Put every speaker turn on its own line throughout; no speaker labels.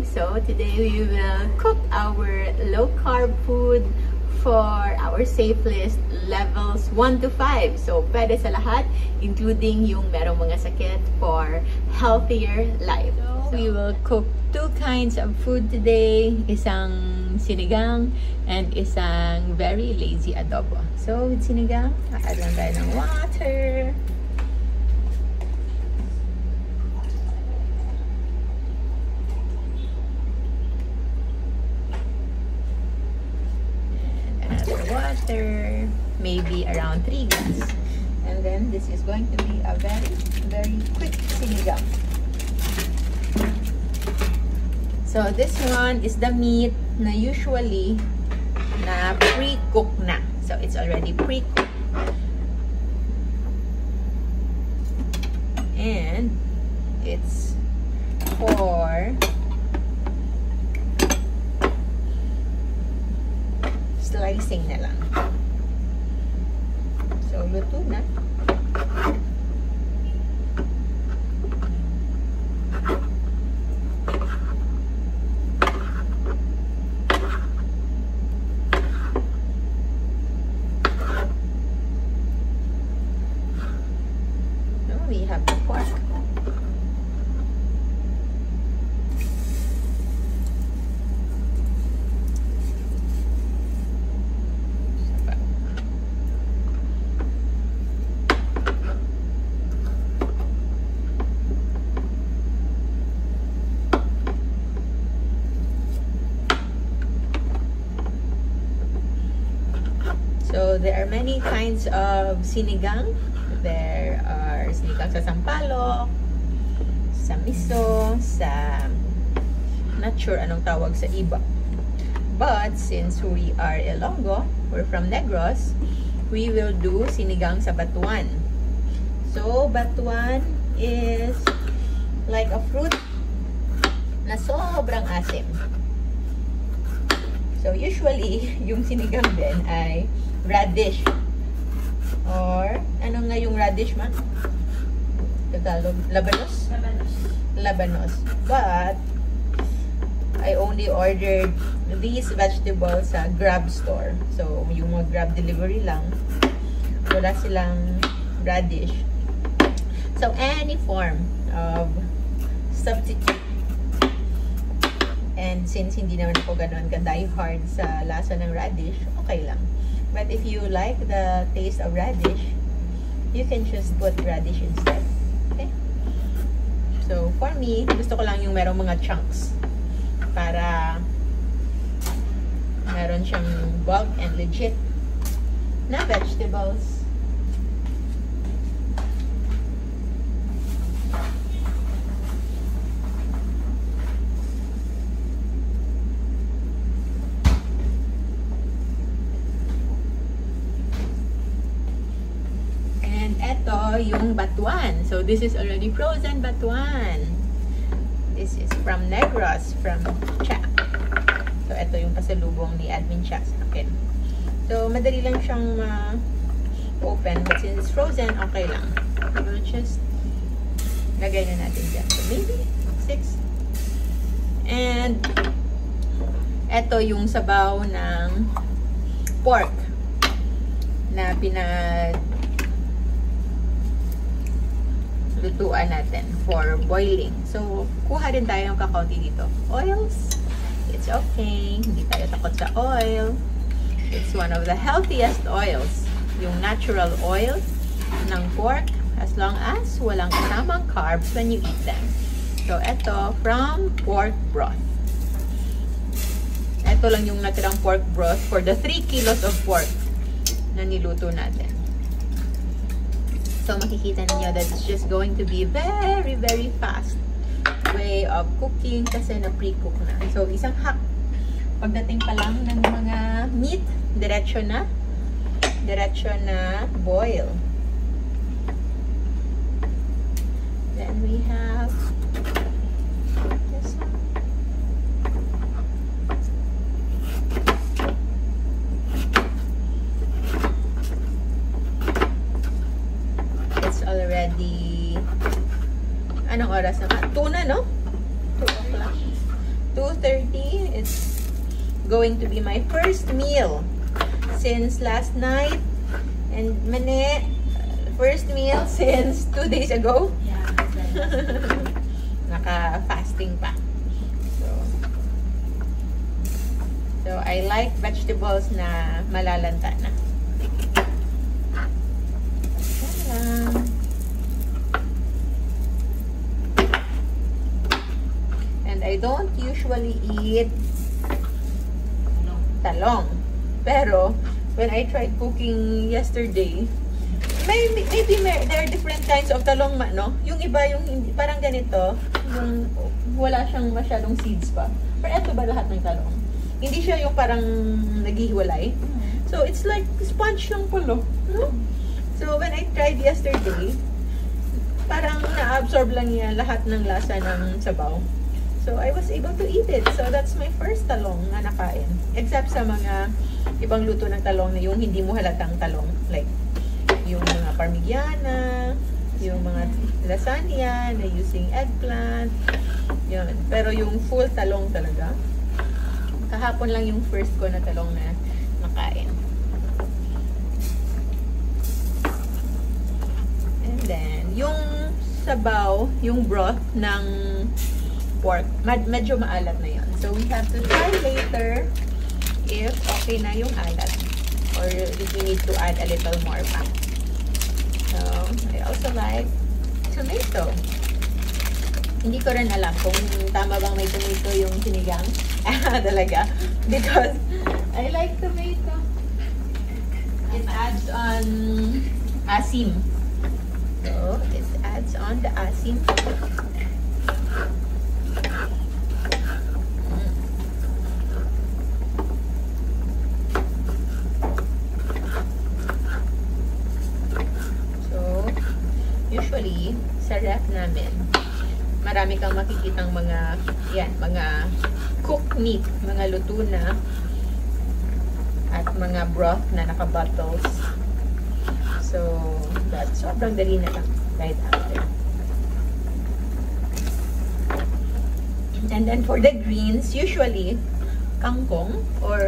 So today we will cook our low-carb food for our safe list levels 1 to 5. So pwede sa lahat, including yung merong mga sakit, for healthier life. So we will cook 2 kinds of food today. Isang sinigang and isang very lazy adobo. So with sinigang, add lang tayo ng water. Water, maybe around 3 glass, and then this is going to be a very quick sinigang. So this one is the meat na usually na pre-cook na, so it's already pre-cooked, and it's for slicing na lang. So, luto na. So, we have the pork. So there are many kinds of sinigang. There are sinigang sa sampalok, sa miso, sa not sure anong tawag sa iba. But since we are Ilonggo, we're from Negros, we will do sinigang sa batuan. So batuan is like a fruit na sobrang asim. So usually yung sinigang din ay radish, or ano nga yung radish, ma? Tagalog, labanos? Labanos. But I only ordered these vegetables sa Grab store. So yung mga Grab delivery lang, wala silang radish. So any form of substitute, and since hindi naman ako ganoon ka-die hard sa lasa ng radish, okay lang. But if you like the taste of radish, you can just put radish instead. Okay? So, for me, gusto ko lang yung merong mga chunks para meron siyang bulk and legit na vegetables. Ito yung batuan. So this is already frozen batuan. This is from Negros, from Cha. So ito yung pasalubong ni Admin Cha sa akin. So madali lang siyang open, but since it's frozen, okay lang. We'll just lagay na natin dyan. So maybe 6. And ito yung sabaw ng pork na lutuan natin for boiling. So, kuha din tayo ng kakaunti dito. Oils, it's okay. Hindi tayo takot sa oil. It's one of the healthiest oils. Yung natural oil ng pork, as long as walang kasamang carbs when you eat them. So, ito from pork broth. Ito lang yung natirang pork broth for the 3 kilos of pork na niluto natin. So, makikita niyo that it's just going to be very fast way of cooking kasi na pre-cook na. So, isang hack. Pagdating pa lang ng mga meat, diretso na boil. Then we have this one. Anong oras na? 2 na, no? 2 o'clock. going to be my first meal since last night. And Mane, first meal since 2 days ago.
Yeah.
Naka-fasting pa. So, I like vegetables na malalanta na. And I don't usually eat talong. Pero, when I tried cooking yesterday, maybe there are different kinds of talong, no? Yung iba, yung hindi, parang ganito, yung wala siyang masyadong seeds pa. Pero eto ba lahat ng talong? Hindi siya yung parang naghihiwalay. So, it's like sponge yung pulo. No? So, when I tried yesterday, parang na-absorb lang niya lahat ng lasa ng sabaw. So, I was able to eat it. So, that's my first talong na nakain. Except sa mga ibang luto ng talong na yung hindi mo halatang talong. Like, yung mga parmigiana, yung mga lasagna na using eggplant. Yun. Pero yung full talong talaga, kahapon lang yung first ko na talong na nakain. And then, yung sabaw, yung broth ng pork, medyo maalat na yun. So, we have to try later if okay na yung alat or if we need to add a little more pa. So, I also like tomato. Hindi ko rin alam kung tama bang may tomato yung sinigang. Talaga. Because I like tomato. It adds on asim. So, it adds on the asim. So, usually, sa ref namin, marami kang makikitang mga, yan, mga cooked meat, mga luto na, at mga broth na naka-bottles. So, that's sobrang dali na lang right after. And then for the greens, usually, kangkong or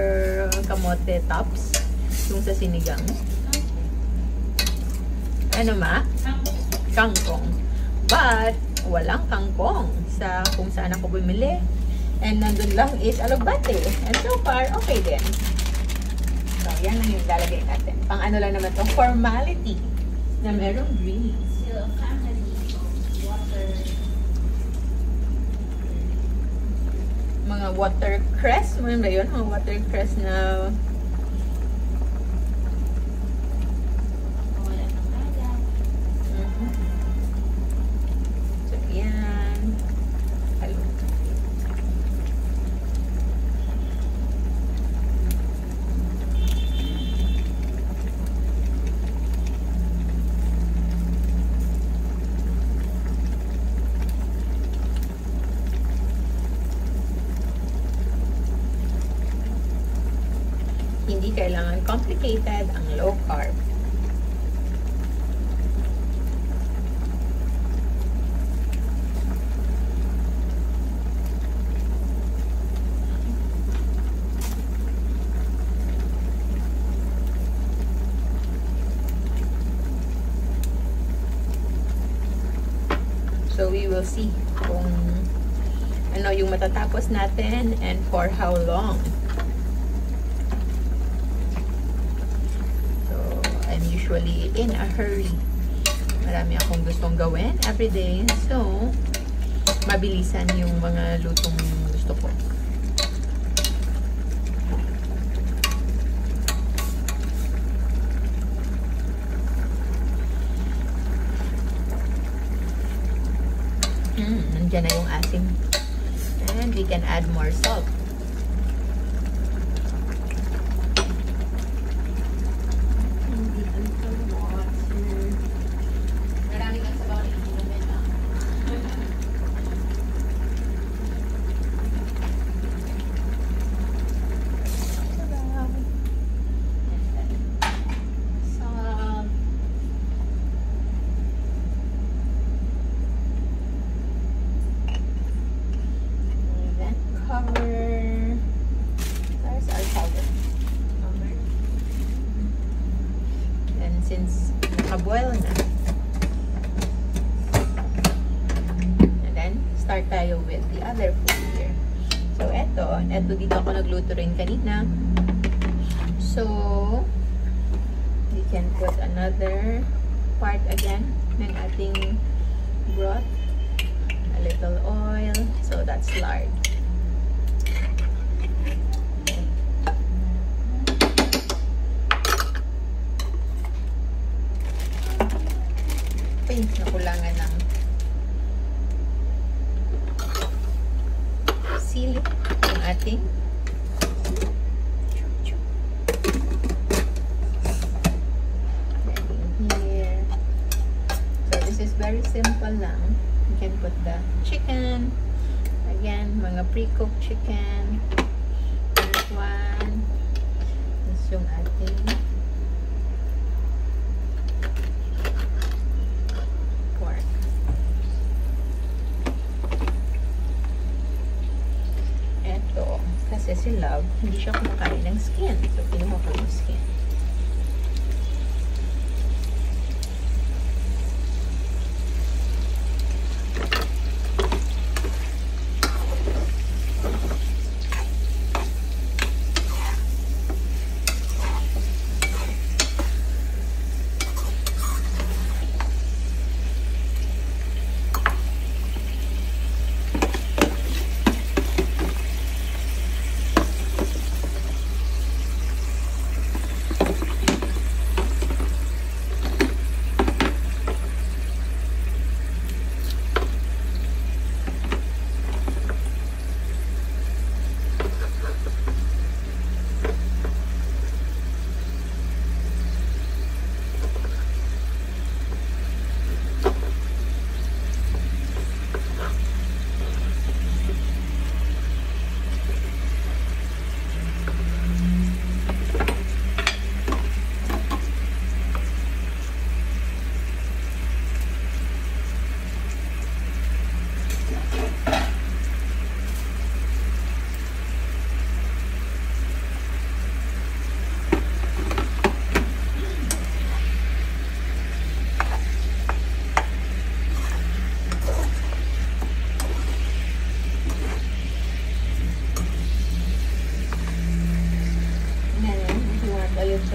kamote tops, yung sa sinigang. Ano ma? Kangkong. But, walang kangkong sa kung saan ako bumili. And nandun lang is alugbate. And so far, okay din. So, yan lang yung lalagay natin. Pang ano lang naman itong formality na merong greens.
So, family water.
Mga watercress. Ano ba yun? Mga watercress na
Wala ng alat.
So, yan. Hello. Hindi kailangan complicated ang low carb. So we will see kung ano yung matatapos natin and for how long. So I'm usually in a hurry. Marami akong gustong gawin everyday. So mabilisan yung mga lutong gusto ko. Nandiyan na yung asim. And we can add more salt.
Marami kang sabaw na inumin, no?
Salt. And then cover. the other food here. So, eto dito ako nagluto rin kanina. So, we can put another part again ng ating broth. A little oil. So, that's lard. Okay, nakulangan ng sili ang ating here. So this is very simple lang. You can put the chicken. Again, mga pre-cooked chicken. This one. This yung ating pork. Eto, kasi si Love, hindi siya kumakain ng skin. So, kinuha ko yung skin.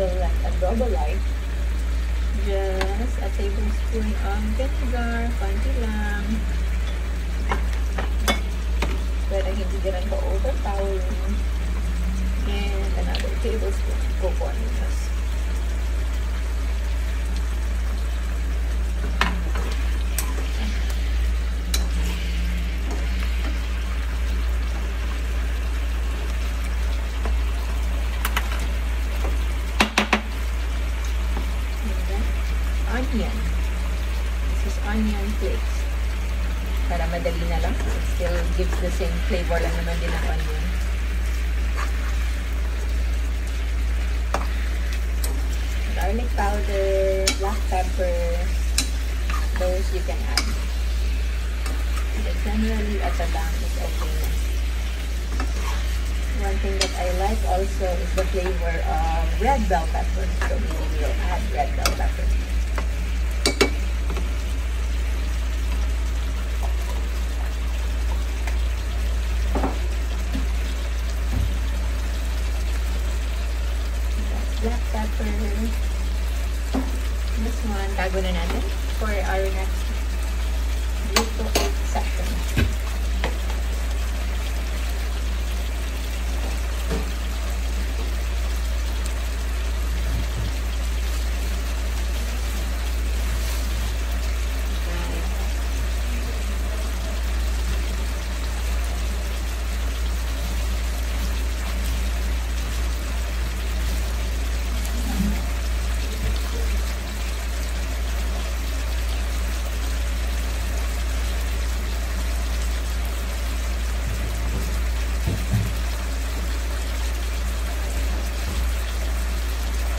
Adobo like just a tablespoon of vinegar, konti lang, para hindi din ko overpowering, and another tablespoon of coconut sauce. Onion. This is onion flakes. Para madali na lang. It still gives the same flavor lang naman din ng onion. Garlic powder, black pepper, those you can add. But generally, ata lang is okay na. One thing that I like also is the flavor of red bell pepper. So maybe we'll add red bell pepper. Black pepper. This one, tago na natin for our next luto session.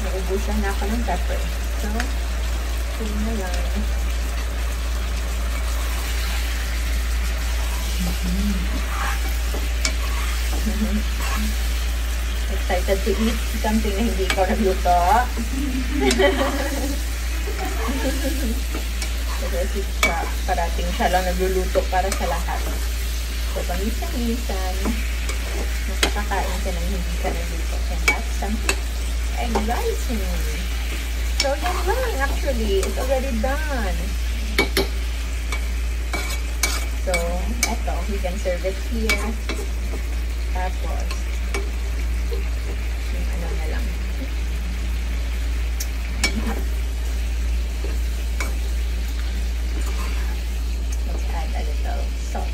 Naubusan na ako ng pepper. So, yun na lang. Excited to eat something na hindi ikaw nagluto. Kasi siya, parating siya lang nagluluto para sa lahat. So, paminsan-minsan, nakakakain ka ng hindi ka nagluto. And that's something exciting. So, yan lang. Actually, it's already done. So, eto, we can serve it here. Tapos, yung ano na lang. Let's add a little salt.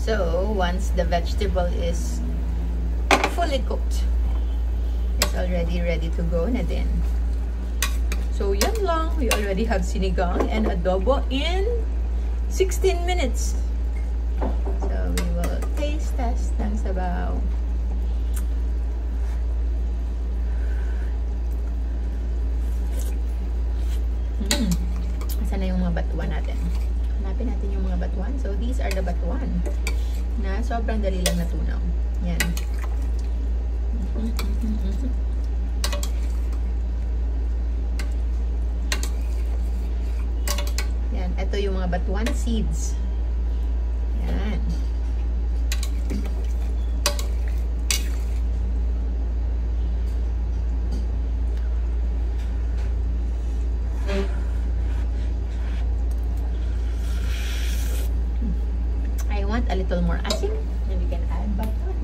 So, once the vegetable is fully cooked, it's already ready to go na din. So, yan lang. We already have sinigang and adobo in 16 minutes. So, we will taste test ng sabaw. Asan na yung mga batuan natin? Hanapin natin yung mga batuan. So, these are the batuan na sobrang dali lang natunaw. Yan. Yan. Ito yung mga batuan seeds. Yan. A little more asin, and we can add batuan.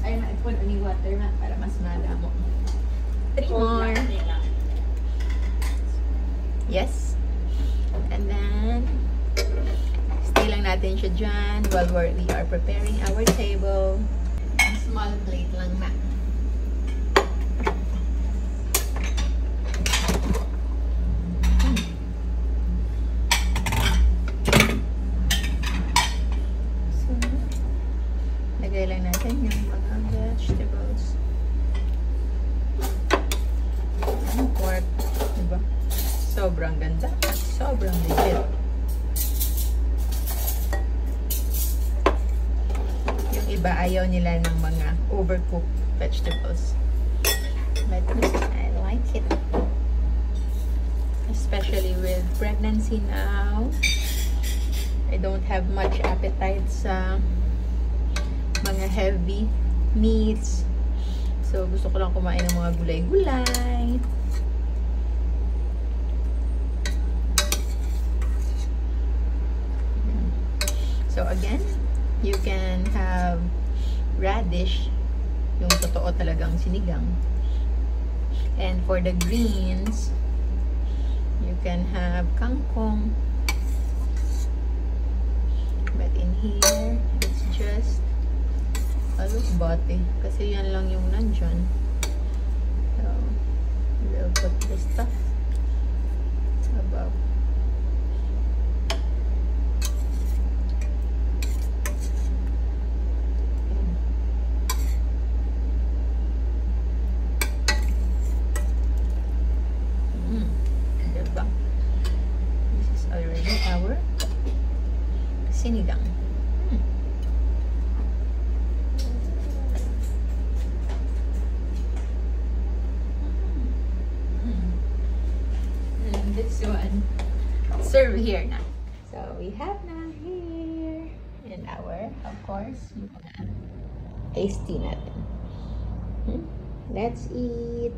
Ay, ma-ipon ni water na para mas malamo. 3 more. Yes. And then, stay lang natin siya dyan while we are preparing our table. A small plate lang na. Lagay lang natin yung mga vegetables. Ang pork. Diba? Sobrang ganda. Sobrang legit. Yung iba ayaw nila ng mga overcooked vegetables. But I like it. Especially with pregnancy now. I don't have much appetite sa mga heavy meats. So, gusto ko lang kumain ng mga gulay-gulay. So, again, you can have radish, yung totoo talagang sinigang. And for the greens, you can have kangkong. But in here, it's just alokbate. Kasi yan lang yung nandyan. So, we'll put the stuff above. Diba? This is already our sinigang. And this one, serve here na. So we have na here, and our, of course, tasty natin. Let's eat.